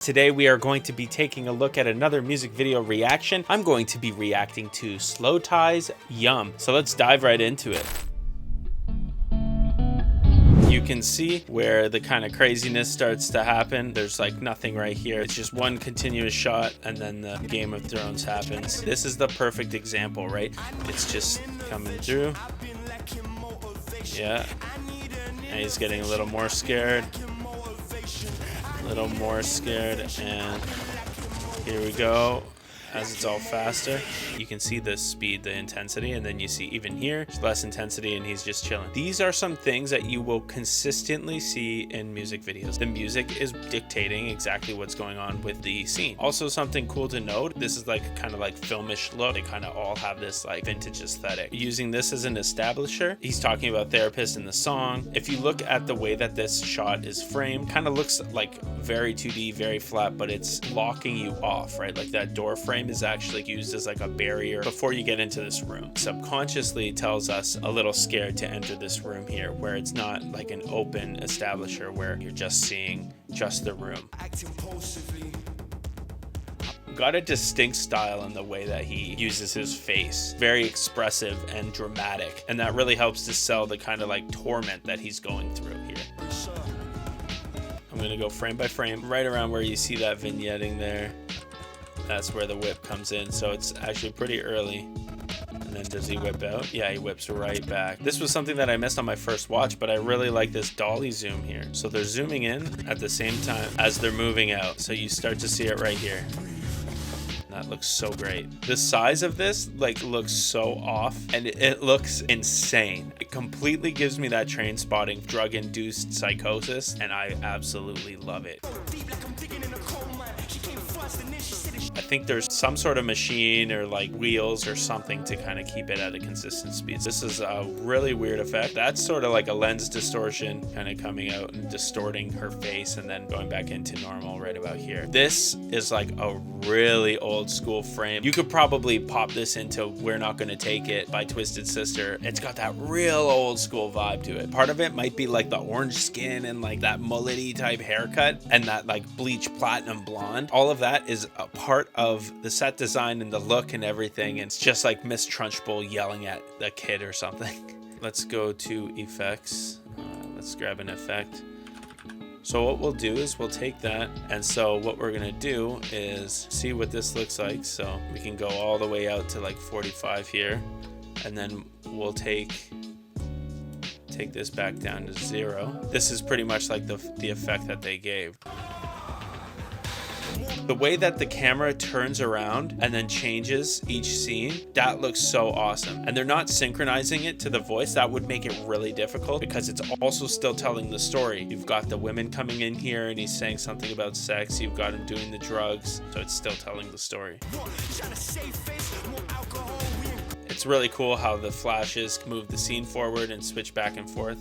Today we are going to be taking a look at another music video reaction. I'm going to be reacting to Slowthai's Yum. So let's dive right into it. You can see where the kind of craziness starts to happen. There's like nothing right here. It's just one continuous shot and then the Game of Thrones happens. This is the perfect example, right? It's just coming through. Yeah. And he's getting a little more scared. And here we go. As it's all faster, you can see the speed, the intensity, and then you see even here, it's less intensity and he's just chilling. These are some things that you will consistently see in music videos. The music is dictating exactly what's going on with the scene. Also, something cool to note, this is like kind of like filmish look. They kind of all have this like vintage aesthetic. Using this as an establisher, he's talking about therapists in the song. If you look at the way that this shot is framed, kind of looks like very 2D, very flat, but it's locking you off, right? Like that door frame is actually used as like a barrier before you get into this room. Subconsciously tells us a little scared to enter this room here, where it's not like an open establisher where you're just seeing just the room. Got a distinct style in the way that he uses his face. Very expressive and dramatic, and that really helps to sell the kind of like torment that he's going through here. I'm gonna go frame by frame, right around where you see that vignetting there. That's where the whip comes in, so it's actually pretty early. And then does he whip out? Yeah, he whips right back. This was something that I missed on my first watch, but I really like this dolly zoom here. So they're zooming in at the same time as they're moving out, so you start to see it right here. That looks so great. The size of this like looks so off, and it looks insane. It completely gives me that train spotting drug-induced psychosis, and I absolutely love it. I think there's some sort of machine or like wheels or something to kind of keep it at a consistent speed. This is a really weird effect. That's sort of like a lens distortion kind of coming out and distorting her face and then going back into normal right about here. This is like a really old school frame. You could probably pop this into We're Not Gonna Take It by Twisted Sister. It's got that real old school vibe to it. Part of it might be like the orange skin and like that mullety type haircut and that like bleach platinum blonde. All of that is a part of the set design and the look and everything. And it's just like Miss Trunchbull yelling at the kid or something. Let's go to effects. Let's grab an effect. So what we'll do is we'll take that, and so what we're gonna do is see what this looks like. So we can go all the way out to like 45 here, and then we'll take this back down to 0. This is pretty much like the effect that they gave. The way that the camera turns around and then changes each scene, that looks so awesome. And they're not synchronizing it to the voice. That would make it really difficult because it's also still telling the story. You've got the women coming in here and he's saying something about sex. You've got him doing the drugs. So it's still telling the story. It's really cool how the flashes move the scene forward and switch back and forth.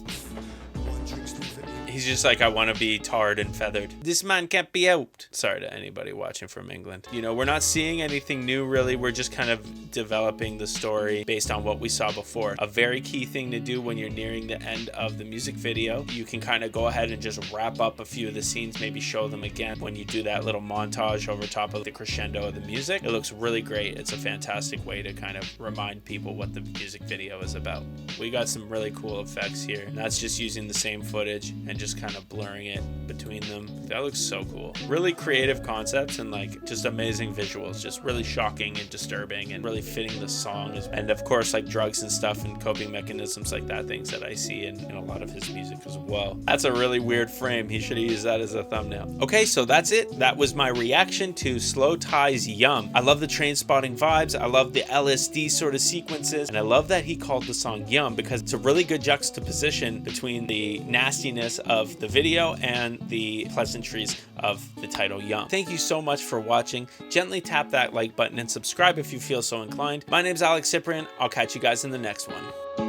He's just like, I want to be tarred and feathered. This man can't be out. Sorry to anybody watching from England. You know, we're not seeing anything new really. We're just kind of developing the story based on what we saw before. A very key thing to do when you're nearing the end of the music video, you can kind of go ahead and just wrap up a few of the scenes, maybe show them again when you do that little montage over top of the crescendo of the music. It looks really great. It's a fantastic way to kind of remind people what the music video is about. We got some really cool effects here, and that's just using the same footage and just kind of blurring it between them. That looks so cool. Really creative concepts and like just amazing visuals, just really shocking and disturbing and really fitting the song. And of course like drugs and stuff and coping mechanisms like that, things that I see in a lot of his music as well. That's a really weird frame. He should have used that as a thumbnail. Okay, so that's it. That was my reaction to Slowthai's Yum. I love the train spotting vibes. I love the LSD sort of sequences. And I love that he called the song Yum because it's a really good juxtaposition between the nastiness of the video and the pleasantries of the title Yum. Thank you so much for watching. Gently tap that like button and subscribe if you feel so inclined. My name's Ciprian. I'll catch you guys in the next one.